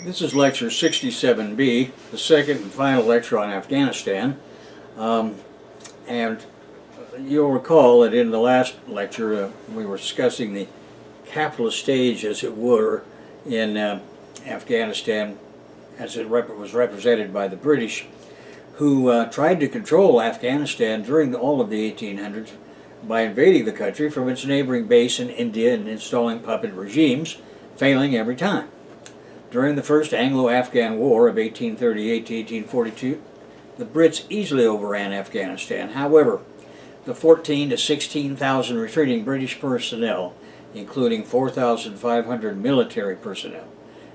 This is lecture 67B, the second and final lecture on Afghanistan. And you'll recall that in the last lecture we were discussing the capitalist stage, as it were, in Afghanistan as it was represented by the British, who tried to control Afghanistan during all of the 1800s by invading the country from its neighboring base in India and installing puppet regimes, failing every time. During the First Anglo-Afghan War of 1838 to 1842, the Brits easily overran Afghanistan. However, the 14,000 to 16,000 retreating British personnel, including 4,500 military personnel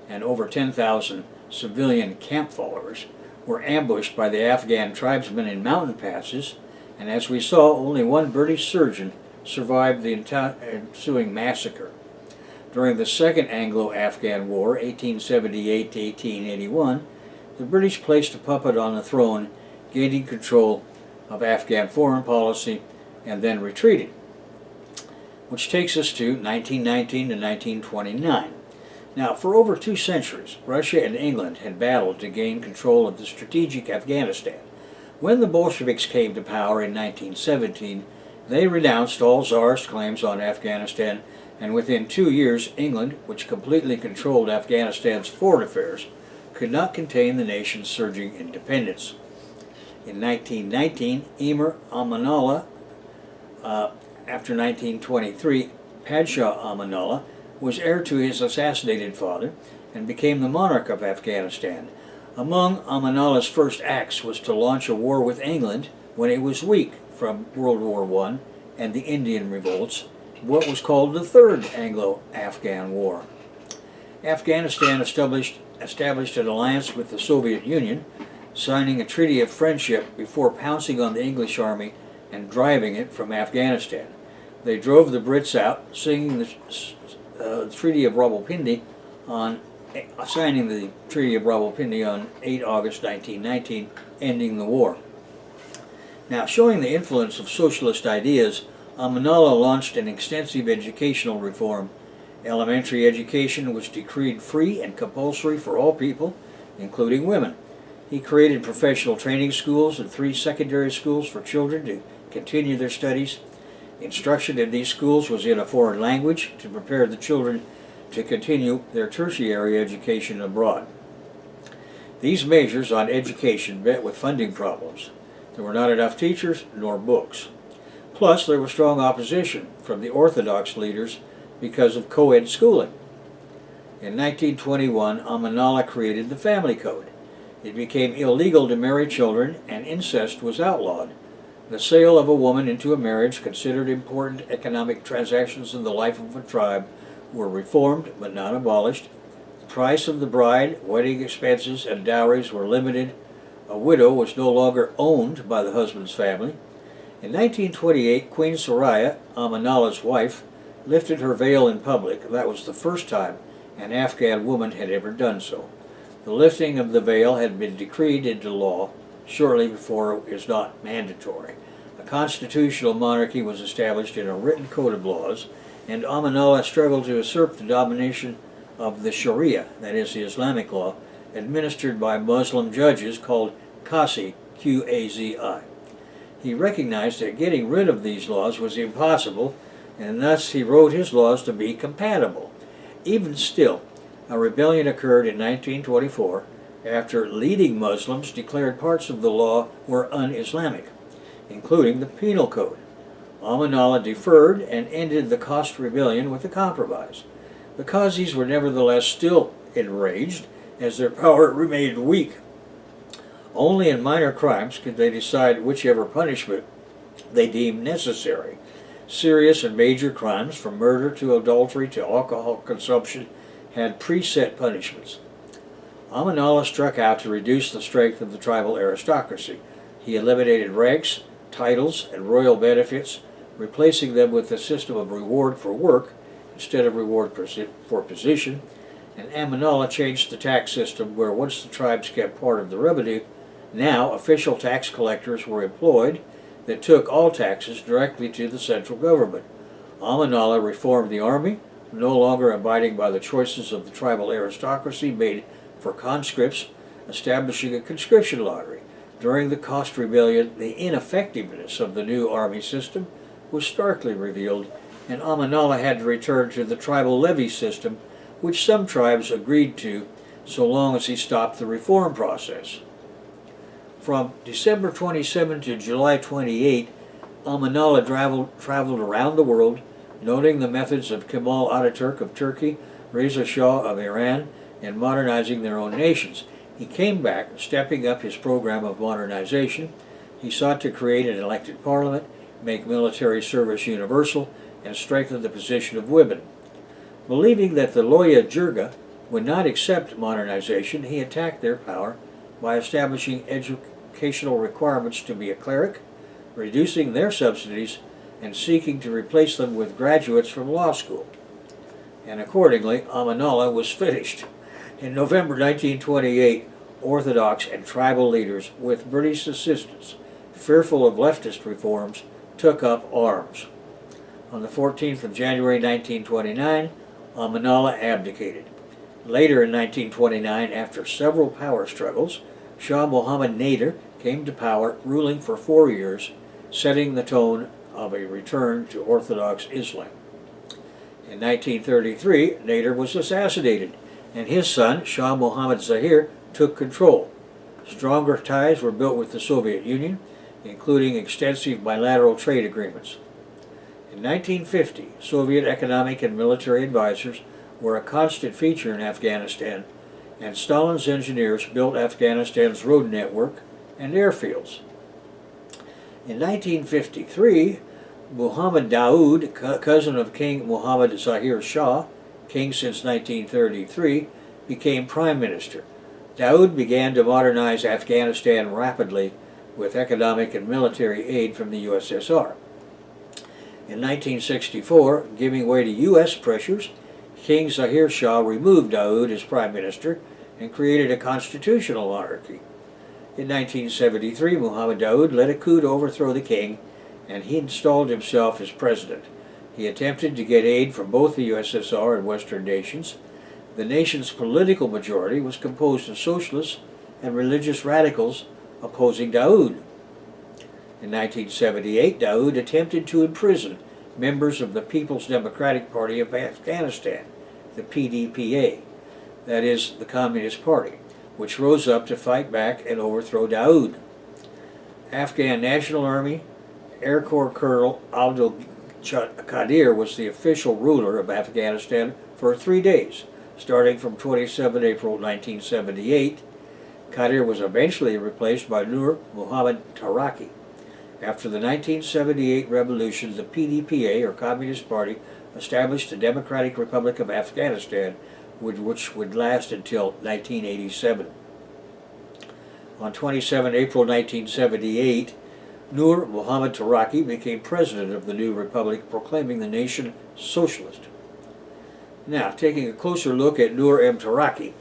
and over 10,000 civilian camp followers, were ambushed by the Afghan tribesmen in mountain passes, and as we saw, only one British surgeon survived the ensuing massacre. During the Second Anglo-Afghan War, 1878 to 1881, the British placed a puppet on the throne, gaining control of Afghan foreign policy and then retreated. Which takes us to 1919 to 1929. Now, for over 2 centuries, Russia and England had battled to gain control of the strategic Afghanistan. When the Bolsheviks came to power in 1917, they renounced all Tsarist claims on Afghanistan, and within 2 years, England, which completely controlled Afghanistan's foreign affairs, could not contain the nation's surging independence. In 1919, Emir Amanullah, after 1923, Padshah Amanullah was heir to his assassinated father and became the monarch of Afghanistan. Among Amanullah's first acts was to launch a war with England when it was weak from World War I and the Indian revolts, what was called the Third Anglo-Afghan War. Afghanistan established an alliance with the Soviet Union, signing a treaty of friendship before pouncing on the English army and driving it from Afghanistan. They drove the Brits out, signing the Treaty of Rawalpindi on 8 August 1919, ending the war. Now, showing the influence of socialist ideas, Amanullah launched an extensive educational reform. Elementary education was decreed free and compulsory for all people, including women. He created professional training schools and 3 secondary schools for children to continue their studies. Instruction in these schools was in a foreign language to prepare the children to continue their tertiary education abroad. These measures on education met with funding problems. There were not enough teachers nor books. Plus, there was strong opposition from the Orthodox leaders because of co-ed schooling. In 1921, Amanullah created the Family Code. It became illegal to marry children, and incest was outlawed. The sale of a woman into a marriage, considered important economic transactions in the life of a tribe, were reformed but not abolished. The price of the bride, wedding expenses, and dowries were limited. A widow was no longer owned by the husband's family. In 1928, Queen Soraya, Amanullah's wife, lifted her veil in public. That was the first time an Afghan woman had ever done so. The lifting of the veil had been decreed into law shortly before it was not mandatory. A constitutional monarchy was established in a written code of laws, and Amanullah struggled to usurp the domination of the Sharia, that is, the Islamic law, administered by Muslim judges called Qazi, Q-A-Z-I. He recognized that getting rid of these laws was impossible, and thus he wrote his laws to be compatible. Even still, a rebellion occurred in 1924 after leading Muslims declared parts of the law were un-Islamic, including the penal code. Amanullah deferred and ended the Khost rebellion with a compromise. The Qazis were nevertheless still enraged, as their power remained weak. Only in minor crimes could they decide whichever punishment they deemed necessary. Serious and major crimes, from murder to adultery to alcohol consumption, had preset punishments. Amanullah struck out to reduce the strength of the tribal aristocracy. He eliminated ranks, titles, and royal benefits, replacing them with a system of reward for work instead of reward for position, and Amanullah changed the tax system where once the tribes kept part of the revenue, now official tax collectors were employed that took all taxes directly to the central government. Amanullah reformed the army, no longer abiding by the choices of the tribal aristocracy made for conscripts, establishing a conscription lottery. During the Cost Rebellion, the ineffectiveness of the new army system was starkly revealed, and Amanullah had to return to the tribal levy system, which some tribes agreed to so long as he stopped the reform process. From December 27 to July 28, Amanullah traveled around the world, noting the methods of Kemal Ataturk of Turkey, Reza Shah of Iran, and modernizing their own nations. He came back, stepping up his program of modernization. He sought to create an elected parliament, make military service universal, and strengthen the position of women. Believing that the Loya Jirga would not accept modernization, he attacked their power by establishing educational requirements to be a cleric, reducing their subsidies, and seeking to replace them with graduates from law school. And accordingly, Amanullah was finished. In November 1928, Orthodox and tribal leaders, with British assistance, fearful of leftist reforms, took up arms. On the 14th of January 1929, Amanullah abdicated. Later in 1929, after several power struggles, Shah Mohammad Nader came to power, ruling for 4 years, setting the tone of a return to Orthodox Islam. In 1933, Nader was assassinated, and his son, Shah Mohammad Zahir, took control. Stronger ties were built with the Soviet Union, including extensive bilateral trade agreements. In 1950, Soviet economic and military advisors were a constant feature in Afghanistan, and Stalin's engineers built Afghanistan's road network and airfields. In 1953, Muhammad Daoud, cousin of King Muhammad Zahir Shah, king since 1933, became prime minister. Daoud began to modernize Afghanistan rapidly with economic and military aid from the USSR. In 1964, giving way to U.S. pressures, King Zahir Shah removed Daoud as prime minister and created a constitutional monarchy. In 1973, Muhammad Daoud led a coup to overthrow the king, and he installed himself as president. He attempted to get aid from both the USSR and Western nations. The nation's political majority was composed of socialists and religious radicals opposing Daoud. In 1978, Daoud attempted to imprison members of the People's Democratic Party of Afghanistan, the PDPA, that is, the Communist Party, which rose up to fight back and overthrow Daoud. Afghan National Army Air Corps Colonel Abdul Qadir was the official ruler of Afghanistan for 3 days, starting from 27 April 1978. Qadir was eventually replaced by Nur Muhammad Taraki. After the 1978 revolution, the PDPA, or Communist Party, established the Democratic Republic of Afghanistan, which would last until 1987. On 27 April 1978, Nur Muhammad Taraki became president of the new republic, proclaiming the nation socialist. Now, taking a closer look at Nur M. Taraki,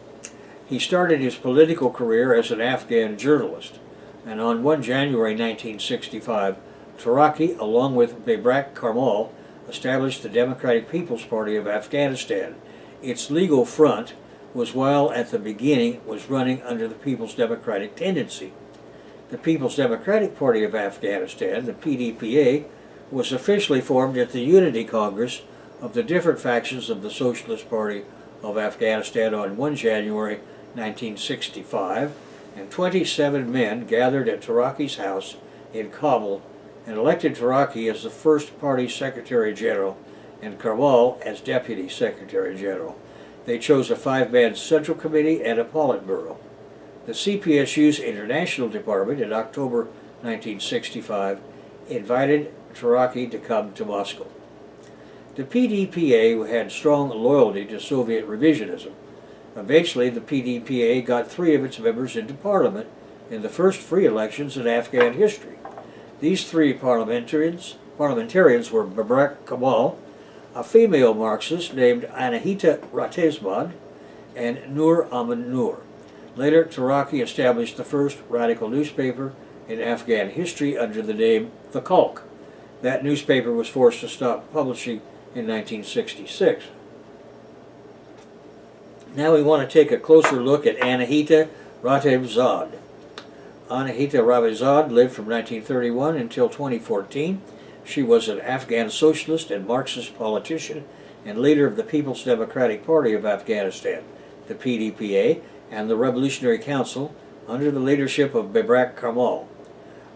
he started his political career as an Afghan journalist, and on 1 January 1965, Taraki, along with Babrak Karmal, established the Democratic People's Party of Afghanistan. Its legal front was, while at the beginning was running under the People's Democratic Tendency. The People's Democratic Party of Afghanistan, the PDPA, was officially formed at the Unity Congress of the different factions of the Socialist Party of Afghanistan on 1 January 1965, and 27 men gathered at Taraki's house in Kabul and elected Taraki as the first party Secretary General and Karmal as Deputy Secretary General. They chose a 5-man Central Committee and a Politburo. The CPSU's International Department in October 1965 invited Taraki to come to Moscow. The PDPA had strong loyalty to Soviet revisionism. Eventually, the PDPA got 3 of its members into parliament in the first free elections in Afghan history. These 3 parliamentarians were Babrak Karmal, a female Marxist named Anahita Ratebzad, and Nur Ahmad Nur. Later, Taraki established the first radical newspaper in Afghan history under the name The Khalq. That newspaper was forced to stop publishing in 1966. Now we want to take a closer look at Anahita Ratebzad. Anahita Ratebzad lived from 1931 until 2014. She was an Afghan socialist and Marxist politician and leader of the People's Democratic Party of Afghanistan, the PDPA, and the Revolutionary Council under the leadership of Babrak Karmal.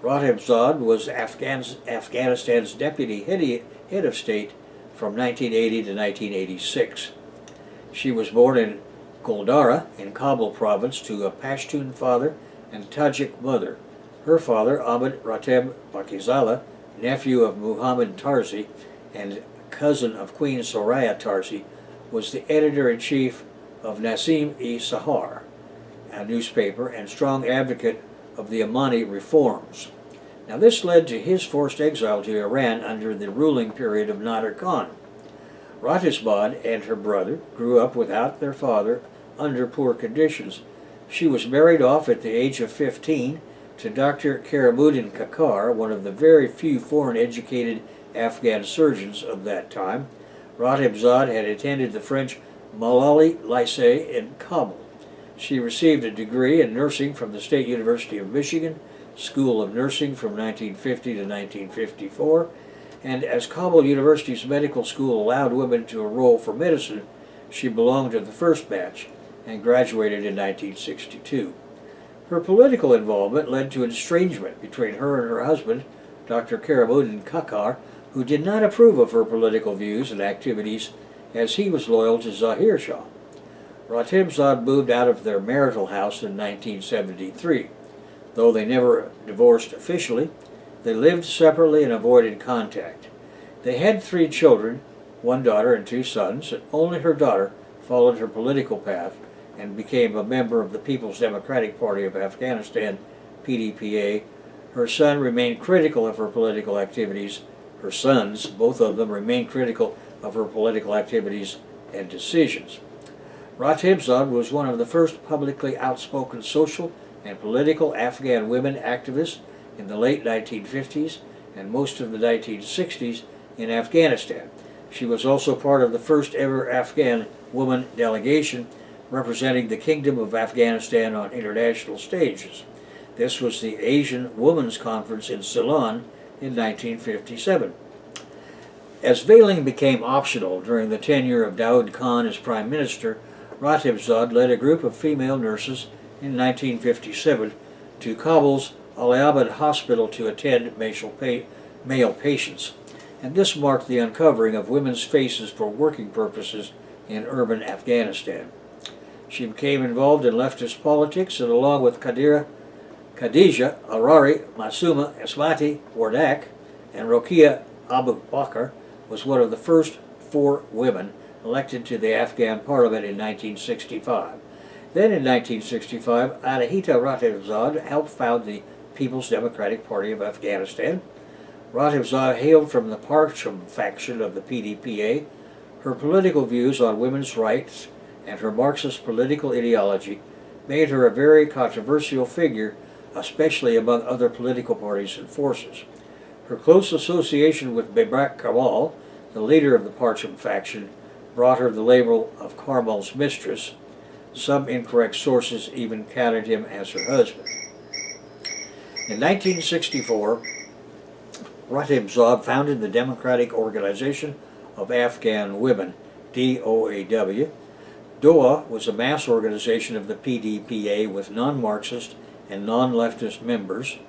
Ratebzad was Afghanistan's deputy head of state from 1980 to 1986. She was born in Goldara in Kabul province to a Pashtun father and Tajik mother. Her father, Ahmed Rateb Bakizala, nephew of Muhammad Tarzi and cousin of Queen Soraya Tarzi, was the editor-in-chief of Nasim-e-Sahar, a newspaper, and strong advocate of the Amani reforms. Now this led to his forced exile to Iran under the ruling period of Nader Khan. Ratebzad and her brother grew up without their father under poor conditions. She was married off at the age of 15 to Dr. Karamuddin Kakar, one of the very few foreign-educated Afghan surgeons of that time. Ratebzad had attended the French Malali Lycée in Kabul. She received a degree in nursing from the State University of Michigan, School of Nursing from 1950 to 1954, and as Kabul University's medical school allowed women to enroll for medicine, she belonged to the first batch and graduated in 1962. Her political involvement led to an estrangement between her and her husband, Dr. Karamuddin Kakar, who did not approve of her political views and activities as he was loyal to Zahir Shah. Ratebzad moved out of their marital house in 1973. Though they never divorced officially, they lived separately and avoided contact. They had 3 children, 1 daughter and 2 sons, and only her daughter followed her political path and became a member of the People's Democratic Party of Afghanistan, PDPA. Her son remained critical of her political activities. Her sons, both of them, remained critical of her political activities and decisions. Ratebzad was one of the first publicly outspoken social and political Afghan women activists in the late 1950s and most of the 1960s in Afghanistan. She was also part of the first ever Afghan woman delegation representing the Kingdom of Afghanistan on international stages. This was the Asian Women's Conference in Ceylon in 1957. As veiling became optional during the tenure of Daoud Khan as Prime Minister, Ratebzad led a group of female nurses in 1957 to Kabul's Aliabad Hospital to attend male patients, and this marked the uncovering of women's faces for working purposes in urban Afghanistan. She became involved in leftist politics, and along with Khadija Arari, Masuma Esmati Wardak, and Rokia Abu Bakr, was one of the first 4 women elected to the Afghan parliament in 1965. Then in 1965, Anahita Ratebzad helped found the People's Democratic Party of Afghanistan. Ratebzad hailed from the Parcham faction of the PDPA. Her political views on women's rights and her Marxist political ideology made her a very controversial figure, especially among other political parties and forces. Her close association with Babrak Karmal, the leader of the Parcham faction, brought her the label of Karmal's mistress. Some incorrect sources even counted him as her husband. In 1964, Ratebzad founded the Democratic Organization of Afghan Women, DOAW. DOA was a mass organization of the PDPA with non-Marxist and non-leftist members.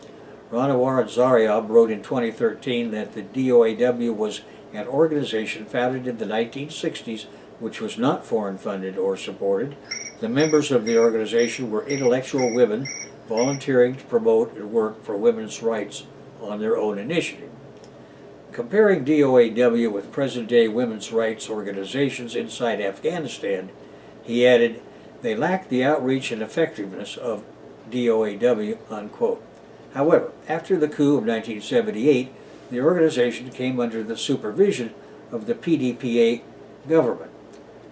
Ranawar Zaryab wrote in 2013 that the DOAW was an organization founded in the 1960s which was not foreign-funded or supported. The members of the organization were intellectual women volunteering to promote and work for women's rights on their own initiative. Comparing DOAW with present-day women's rights organizations inside Afghanistan, he added, "They lack the outreach and effectiveness of DOAW," unquote. However, after the coup of 1978, the organization came under the supervision of the PDPA government.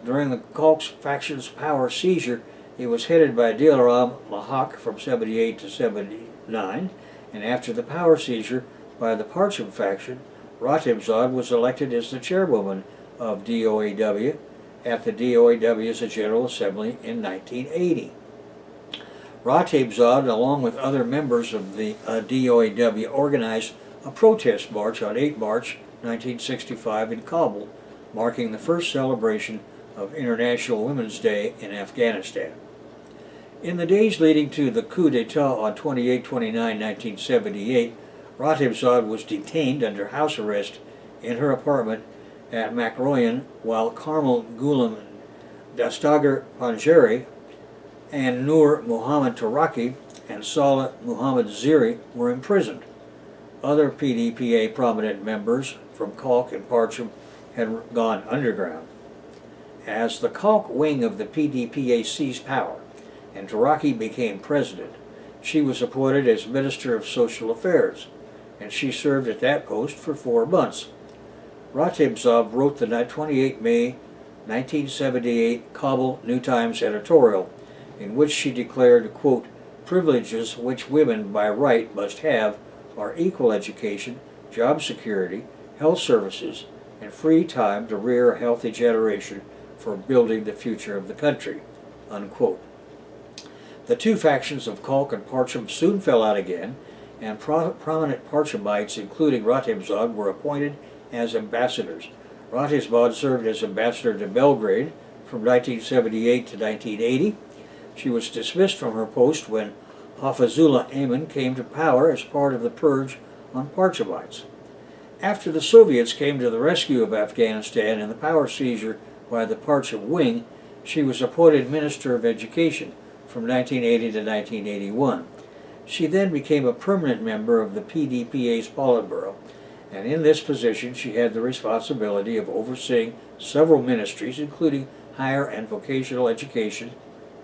During the Koch faction's power seizure, it was headed by Dilaram Lahak from 78 to 79, and after the power seizure by the Parcham faction, Ratebzad was elected as the chairwoman of DOAW at the DOAW's General Assembly in 1980. Ratebzad, along with other members of the DOAW, organized a protest march on 8 March 1965 in Kabul, marking the first celebration of International Women's Day in Afghanistan. In the days leading to the coup d'etat on 28-29, 1978, Ratebzad was detained under house arrest in her apartment at Makroyan, while Karmal Ghulam Dastagar Panjari and Nur Muhammad Taraki and Salah Muhammad Ziri were imprisoned. Other PDPA prominent members from Kalk and Parcham had gone underground. As the Kalk wing of the PDPA seized power and Taraki became president, she was appointed as Minister of Social Affairs, and she served at that post for 4 months. Ratebzad wrote the 28 May 1978 Kabul New Times editorial, in which she declared, quote, "Privileges which women by right must have are equal education, job security, health services, and free time to rear a healthy generation for building the future of the country," unquote. The two factions of Kalk and Parcham soon fell out again, and prominent Parchamites, including Ratebzad, were appointed as ambassadors. Ratebzad served as ambassador to Belgrade from 1978 to 1980. She was dismissed from her post when Hafizullah Amin came to power as part of the purge on Parchamites. After the Soviets came to the rescue of Afghanistan and the power seizure by the Parcham wing, she was appointed Minister of Education from 1980 to 1981. She then became a permanent member of the PDPA's Politburo, and in this position she had the responsibility of overseeing several ministries, including higher and vocational education,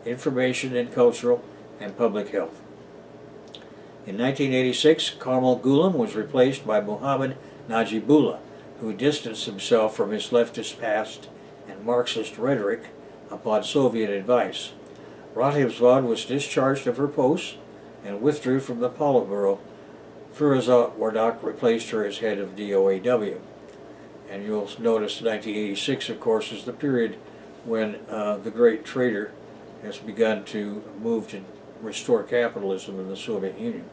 information and cultural, and public health. In 1986, Karmal Ghulam was replaced by Muhammad Najibullah, who distanced himself from his leftist past and Marxist rhetoric upon Soviet advice. Ratebzad was discharged of her post and withdrew from the Politburo. Firouzah Wardak replaced her as head of DOAW. And you'll notice 1986, of course, is the period when the great trader has begun to move to restore capitalism in the Soviet Union.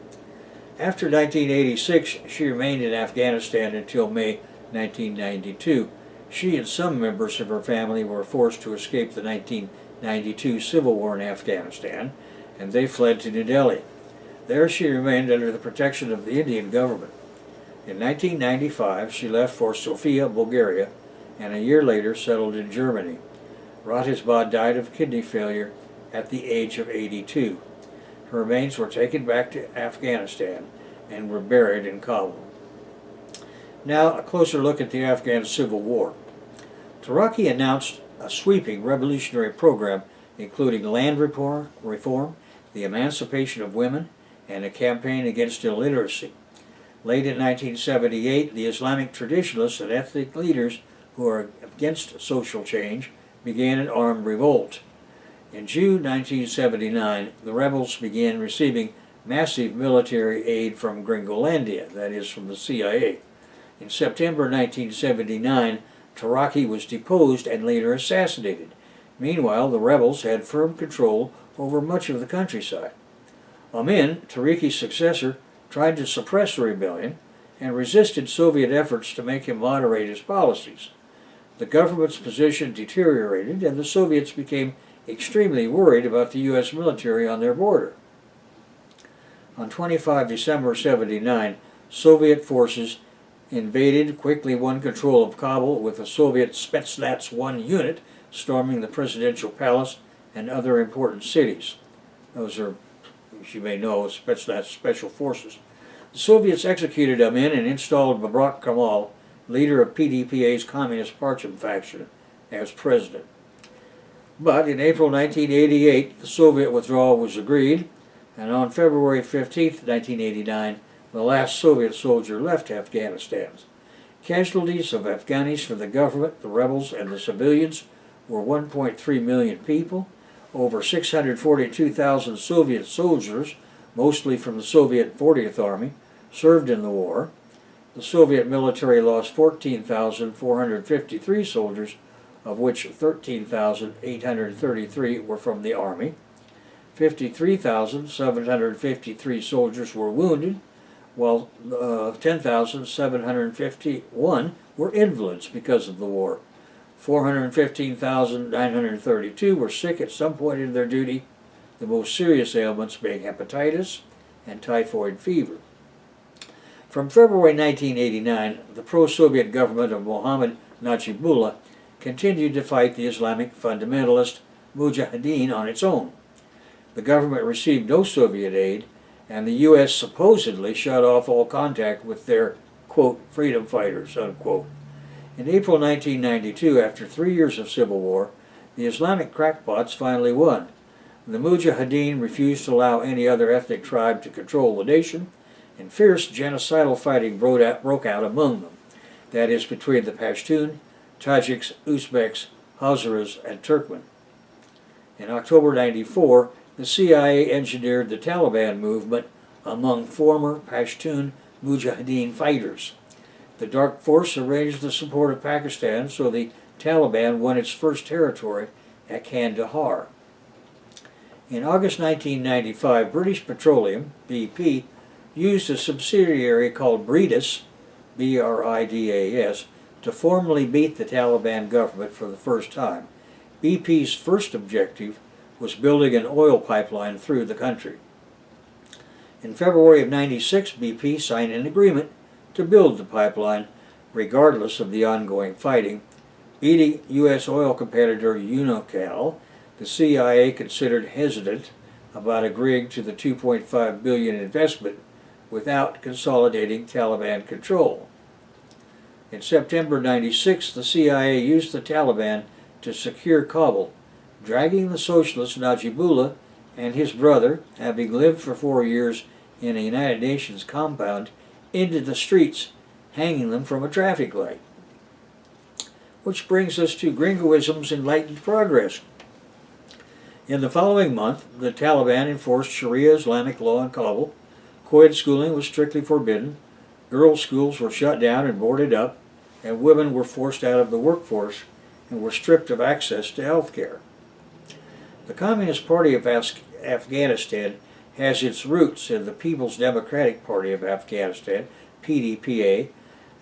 After 1986, she remained in Afghanistan until May 1992. She and some members of her family were forced to escape the 1992 civil war in Afghanistan, and they fled to New Delhi. There she remained under the protection of the Indian government. In 1995, she left for Sofia, Bulgaria, and a year later settled in Germany. Ratebzad died of kidney failure at the age of 82. Her remains were taken back to Afghanistan and were buried in Kabul. Now, a closer look at the Afghan Civil War. Taraki announced a sweeping revolutionary program including land reform, the emancipation of women, and a campaign against illiteracy. Late in 1978, the Islamic traditionalists and ethnic leaders who are against social change began an armed revolt. In June 1979, the rebels began receiving massive military aid from Gringolandia, that is, from the CIA. In September 1979, Taraki was deposed and later assassinated. Meanwhile, the rebels had firm control over much of the countryside. Amin, Tariqi's successor, tried to suppress the rebellion and resisted Soviet efforts to make him moderate his policies. The government's position deteriorated, and the Soviets became extremely worried about the U.S. military on their border. On 25 December 1979, Soviet forces invaded, quickly won control of Kabul with a Soviet Spetsnaz 1 unit storming the presidential palace and other important cities. Those are, as you may know, Spetsnaz special forces. The Soviets executed Amin and installed Babrak Kemal, leader of PDPA's Communist Parcham faction, as president. But in April 1988, the Soviet withdrawal was agreed, and on February 15, 1989, the last Soviet soldier left Afghanistan. Casualties of Afghanis for the government, the rebels, and the civilians were 1.3 million people. Over 642,000 Soviet soldiers, mostly from the Soviet 40th Army, served in the war. The Soviet military lost 14,453 soldiers of which 13,833 were from the Army. 53,753 soldiers were wounded, while 10,751 were invalids because of the war. 415,932 were sick at some point in their duty, the most serious ailments being hepatitis and typhoid fever. From February 1989, the pro-Soviet government of Mohammad Najibullah continued to fight the Islamic fundamentalist Mujahideen on its own. The government received no Soviet aid, and the U.S. supposedly shut off all contact with their, quote, freedom fighters, unquote. In April 1992, after 3 years of civil war, the Islamic crackpots finally won. The Mujahideen refused to allow any other ethnic tribe to control the nation, and fierce genocidal fighting broke out among them, that is, between the Pashtun, Tajiks, Uzbeks, Hazaras, and Turkmen. In October 1994, the CIA engineered the Taliban movement among former Pashtun Mujahideen fighters. The Dark Force arranged the support of Pakistan, so the Taliban won its first territory at Kandahar. In August 1995, British Petroleum, BP, used a subsidiary called BRIDAS, B-R-I-D-A-S, to formally beat the Taliban government for the first time. BP's first objective was building an oil pipeline through the country. In February of '96, BP signed an agreement to build the pipeline, regardless of the ongoing fighting. Beating U.S. oil competitor Unocal, the CIA considered hesitant about agreeing to the $2.5 billion investment without consolidating Taliban control. In September '96, the CIA used the Taliban to secure Kabul, dragging the socialist Najibullah and his brother, having lived for 4 years in a United Nations compound, into the streets, hanging them from a traffic light. Which brings us to Gringoism's enlightened progress. In the following month, the Taliban enforced Sharia Islamic law in Kabul. Co-ed schooling was strictly forbidden, girls' schools were shut down and boarded up, and women were forced out of the workforce and were stripped of access to health care. The Communist Party of Afghanistan has its roots in the People's Democratic Party of Afghanistan, PDPA,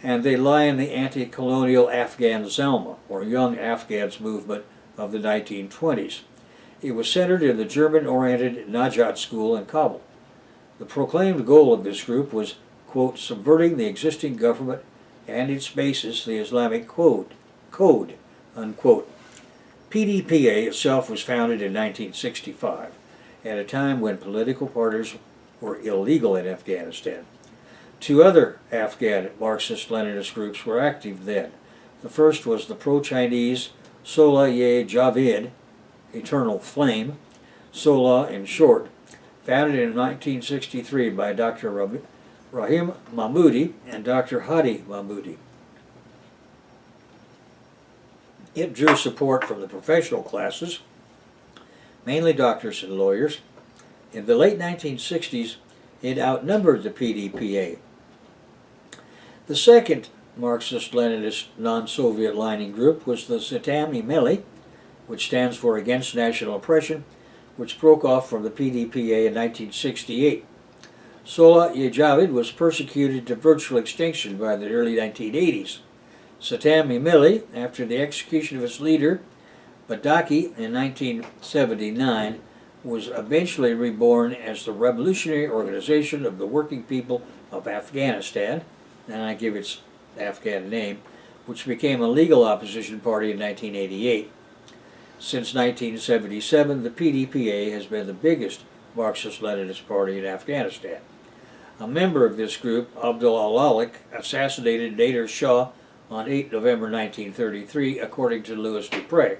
and they lie in the anti-colonial Afghan Zalma, or Young Afghans movement of the 1920s. It was centered in the German-oriented Najat school in Kabul. The proclaimed goal of this group was, quote, subverting the existing government and its basis, the Islamic code, unquote. PDPA itself was founded in 1965, at a time when political parties were illegal in Afghanistan. Two other Afghan Marxist-Leninist groups were active then. The first was the pro-Chinese Sola-ye-Javid, Eternal Flame, Sola in short, founded in 1963 by Dr. Rahim Mahmoudi and Dr. Hadi Mahmoudi. It drew support from the professional classes, mainly doctors and lawyers. In the late 1960s, it outnumbered the PDPA. The second Marxist-Leninist non-Soviet lining group was the Sitam Imeli, which stands for Against National Oppression, which broke off from the PDPA in 1968. Sola-ye-Javid was persecuted to virtual extinction by the early 1980s. Sitam Imeli, after the execution of its leader, Badaki, in 1979, was eventually reborn as the Revolutionary Organization of the Working People of Afghanistan, and I give its Afghan name, which became a legal opposition party in 1988. Since 1977, the PDPA has been the biggest Marxist-Leninist party in Afghanistan. A member of this group, Abdul Alalik, assassinated Nader Shah on 8 November 1933, according to Louis Dupre.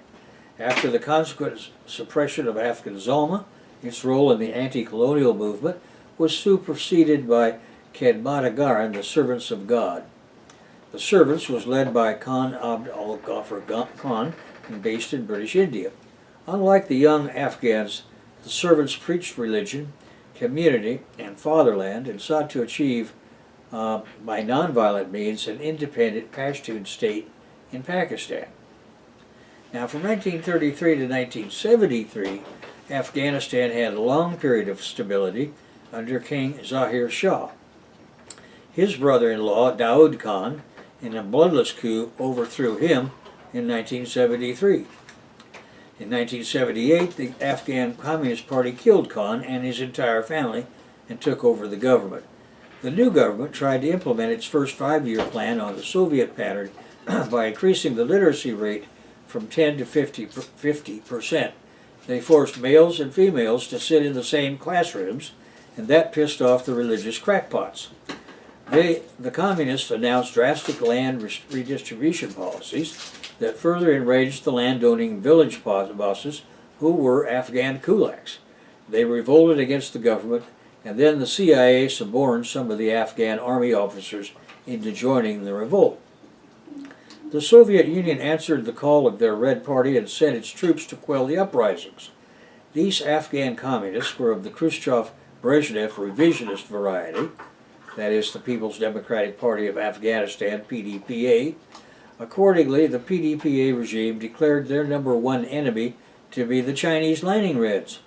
After the consequent suppression of Afghan Zalma, its role in the anti-colonial movement was superseded by Khedmat-e-Garan, the Servants of God. The Servants was led by Khan Abd al-Ghaffar Khan and based in British India. Unlike the young Afghans, the Servants preached religion, community, and fatherland and sought to achieve, by nonviolent means, an independent Pashtun state in Pakistan. Now, from 1933 to 1973, Afghanistan had a long period of stability under King Zahir Shah. His brother-in-law, Daoud Khan, in a bloodless coup, overthrew him in 1973. In 1978, the Afghan Communist Party killed Khan and his entire family and took over the government. The new government tried to implement its first five-year plan on the Soviet pattern by increasing the literacy rate from 10 to 50%. They forced males and females to sit in the same classrooms, and that pissed off the religious crackpots. The communists announced drastic land redistribution policies that further enraged the landowning village bosses who were Afghan kulaks. They revolted against the government, and then the CIA suborned some of the Afghan army officers into joining the revolt. The Soviet Union answered the call of their Red Party and sent its troops to quell the uprisings. These Afghan communists were of the Khrushchev-Brezhnev revisionist variety, that is, the People's Democratic Party of Afghanistan, PDPA. Accordingly, the PDPA regime declared their number one enemy to be the Chinese Lining Reds.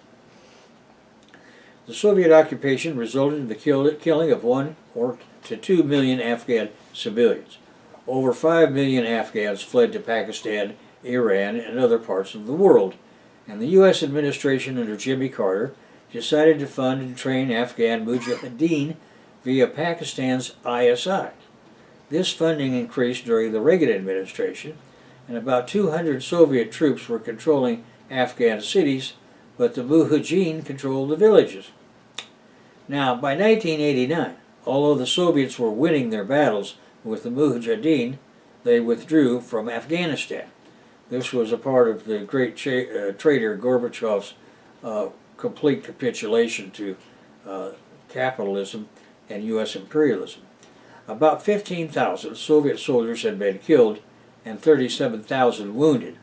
The Soviet occupation resulted in the killing of 1 to 2 million Afghan civilians. Over 5 million Afghans fled to Pakistan, Iran, and other parts of the world, and the U.S. administration under Jimmy Carter decided to fund and train Afghan mujahideen via Pakistan's ISI. This funding increased during the Reagan administration, and about 200 Soviet troops were controlling Afghan cities, but the mujahideen controlled the villages. Now, by 1989, although the Soviets were winning their battles with the mujahideen, they withdrew from Afghanistan. This was a part of the great traitor Gorbachev's complete capitulation to capitalism and U.S. imperialism. About 15,000 Soviet soldiers had been killed and 37,000 wounded.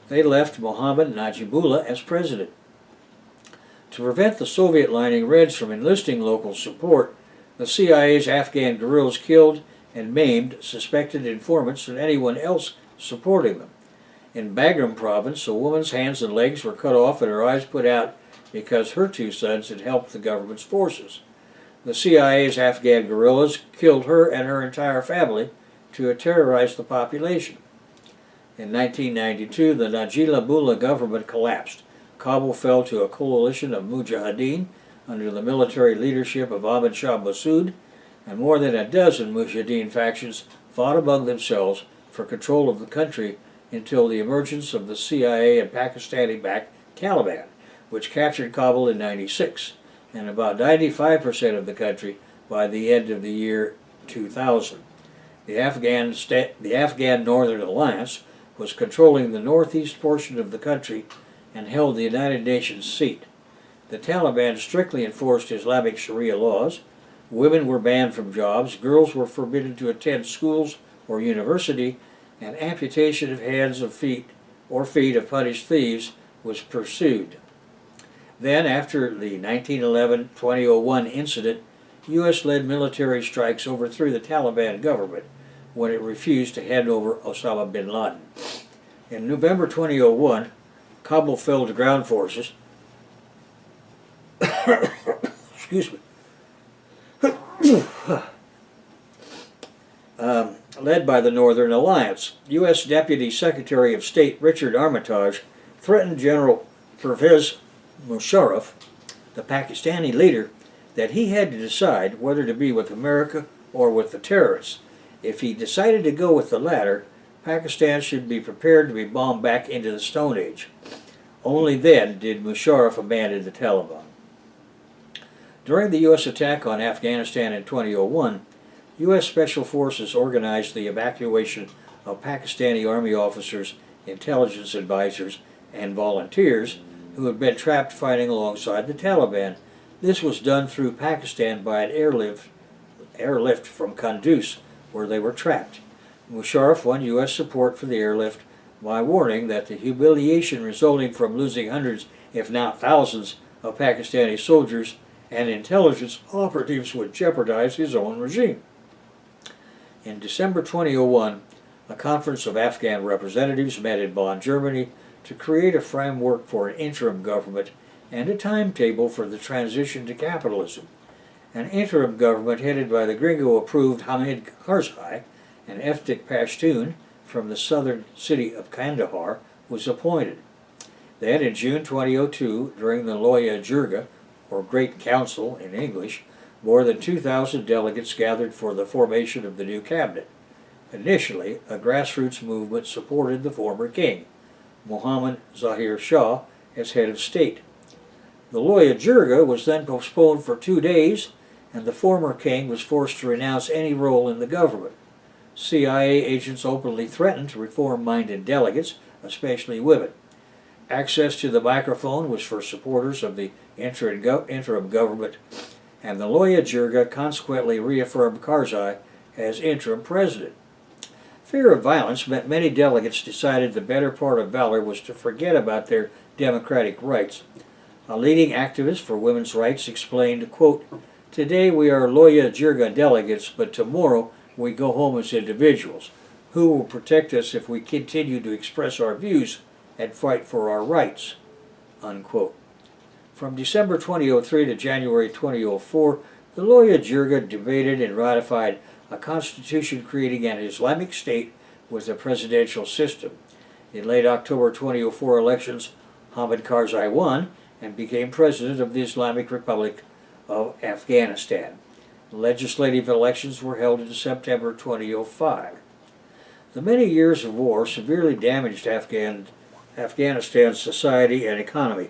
They left Mohammad Najibullah as president. To prevent the Soviet Lining Reds from enlisting local support, the CIA's Afghan guerrillas killed and maimed suspected informants and anyone else supporting them. In Bagram province, a woman's hands and legs were cut off and her eyes put out because her two sons had helped the government's forces. The CIA's Afghan guerrillas killed her and her entire family to terrorize the population. In 1992, the Najibullah government collapsed. Kabul fell to a coalition of mujahideen under the military leadership of Ahmad Shah Massoud, and more than a dozen mujahideen factions fought among themselves for control of the country until the emergence of the CIA and Pakistani-backed Taliban, which captured Kabul in '96, and about 95% of the country by the end of the year 2000. The Afghan Northern Alliance was controlling the northeast portion of the country and held the United Nations seat. The Taliban strictly enforced Islamic Sharia laws. Women were banned from jobs, girls were forbidden to attend schools or university, and amputation of hands of feet of punished thieves was pursued. Then, after the 1911-2001 incident, U.S.-led military strikes overthrew the Taliban government when it refused to hand over Osama bin Laden. In November 2001, Kabul fell to ground forces excuse me, led by the Northern Alliance. U.S. Deputy Secretary of State Richard Armitage threatened General Pervez Musharraf, the Pakistani leader, that he had to decide whether to be with America or with the terrorists. If he decided to go with the latter, Pakistan should be prepared to be bombed back into the Stone Age. Only then did Musharraf abandon the Taliban. During the U.S. attack on Afghanistan in 2001, U.S. Special Forces organized the evacuation of Pakistani Army officers, intelligence advisors, and volunteers who had been trapped fighting alongside the Taliban. This was done through Pakistan by an airlift from Kunduz, where they were trapped. Musharraf won U.S. support for the airlift by warning that the humiliation resulting from losing hundreds, if not thousands, of Pakistani soldiers and intelligence operatives would jeopardize his own regime. In December 2001, A conference of Afghan representatives met in Bonn, Germany, to create a framework for an interim government and a timetable for the transition to capitalism. An interim government headed by the Gringo-approved Hamid Karzai, an ethnic Pashtun from the southern city of Kandahar, was appointed. Then, in June 2002, during the Loya Jirga, or Great Council in English, more than 2,000 delegates gathered for the formation of the new cabinet. Initially, a grassroots movement supported the former king, Mohammad Zahir Shah, as head of state. The Loya Jirga was then postponed for 2 days, and the former king was forced to renounce any role in the government. CIA agents openly threatened to reform-minded delegates, especially women. Access to the microphone was for supporters of the interim government, and the Loya Jirga consequently reaffirmed Karzai as interim president. Fear of violence meant many delegates decided the better part of valor was to forget about their democratic rights. A leading activist for women's rights explained, quote, "Today we are Loya Jirga delegates, but tomorrow we go home as individuals. Who will protect us if we continue to express our views and fight for our rights?" Unquote. From December 2003 to January 2004, the Loya Jirga debated and ratified a constitution creating an Islamic state with a presidential system. In late October 2004 elections, Hamid Karzai won and became president of the Islamic Republic of Afghanistan. Legislative elections were held in September 2005. The many years of war severely damaged Afghanistan's society and economy.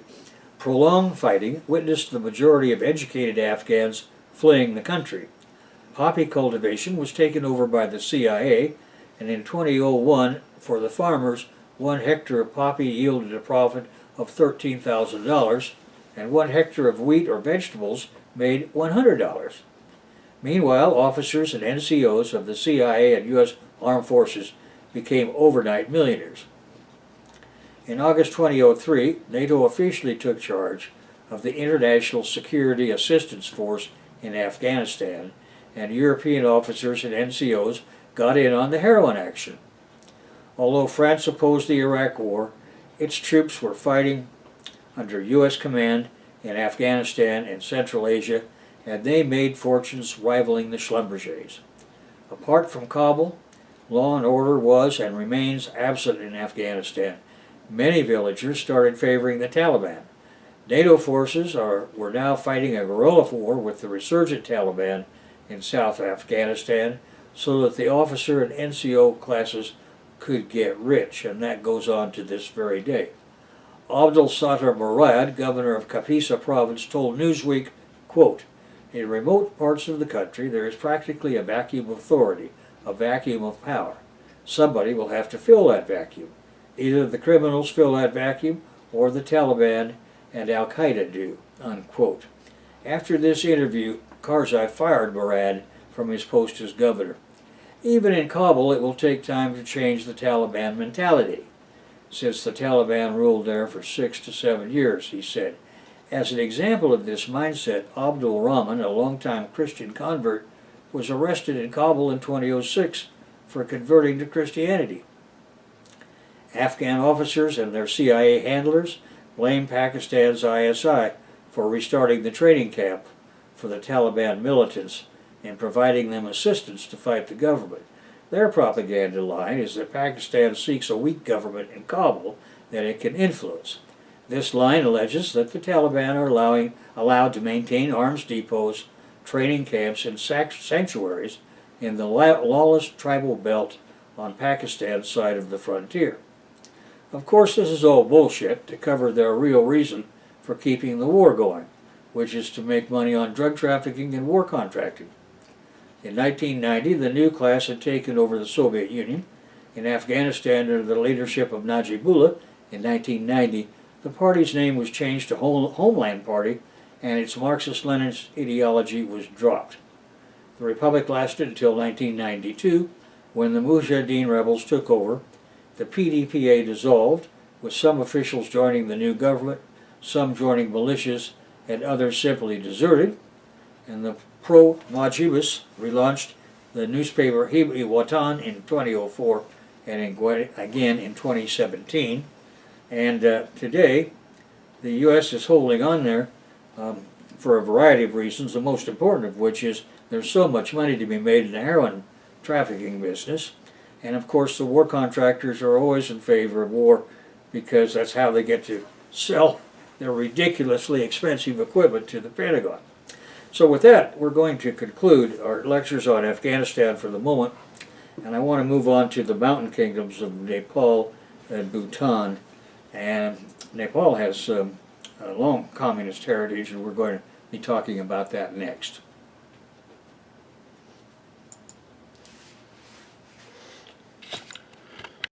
Prolonged fighting witnessed the majority of educated Afghans fleeing the country. Poppy cultivation was taken over by the CIA, and in 2001, for the farmers, 1 hectare of poppy yielded a profit of $13,000, and 1 hectare of wheat or vegetables made $100. Meanwhile, officers and NCOs of the CIA and U.S. Armed Forces became overnight millionaires. In August 2003, NATO officially took charge of the International Security Assistance Force in Afghanistan, and European officers and NCOs got in on the heroin action. Although France opposed the Iraq War, its troops were fighting under U.S. command in Afghanistan and Central Asia, and they made fortunes rivaling the Schlumbergers. Apart from Kabul, law and order was and remains absent in Afghanistan. Many villagers started favoring the Taliban. NATO forces were now fighting a guerrilla war with the resurgent Taliban in South Afghanistan so that the officer and NCO classes could get rich, and that goes on to this very day. Abdul Sattar Murad, governor of Kapisa province, told Newsweek, quote, "In remote parts of the country there is practically a vacuum of authority, a vacuum of power. Somebody will have to fill that vacuum. Either the criminals fill that vacuum or the Taliban and Al-Qaeda do," unquote. After this interview, Karzai fired Murad from his post as governor. Even in Kabul, it will take time to change the Taliban mentality, since the Taliban ruled there for 6 to 7 years, he said. As an example of this mindset, Abdul Rahman, a longtime Christian convert, was arrested in Kabul in 2006 for converting to Christianity. Afghan officers and their CIA handlers blamed Pakistan's ISI for restarting the training camp for the Taliban militants and providing them assistance to fight the government. Their propaganda line is that Pakistan seeks a weak government in Kabul that it can influence. This line alleges that the Taliban are allowed to maintain arms depots, training camps, and sanctuaries in the lawless tribal belt on Pakistan's side of the frontier. Of course, this is all bullshit to cover their real reason for keeping the war going, which is to make money on drug trafficking and war contracting. In 1990, the new class had taken over the Soviet Union. In Afghanistan, under the leadership of Najibullah, in 1990, the party's name was changed to Homeland Party, and its Marxist-Leninist ideology was dropped. The republic lasted until 1992, when the Mujahideen rebels took over. The PDPA dissolved, with some officials joining the new government, some joining militias, and others simply deserted, and the pro-Majibis relaunched the newspaper Hib-i Watan in 2004 and again in 2017. And today, the U.S. is holding on there for a variety of reasons, the most important of which is there's so much money to be made in the heroin trafficking business. And of course, the war contractors are always in favor of war because that's how they get to sell their ridiculously expensive equipment to the Pentagon. So with that, we're going to conclude our lectures on Afghanistan for the moment, and I want to move on to the mountain kingdoms of Nepal and Bhutan. And Nepal has a long communist heritage, and we're going to be talking about that next.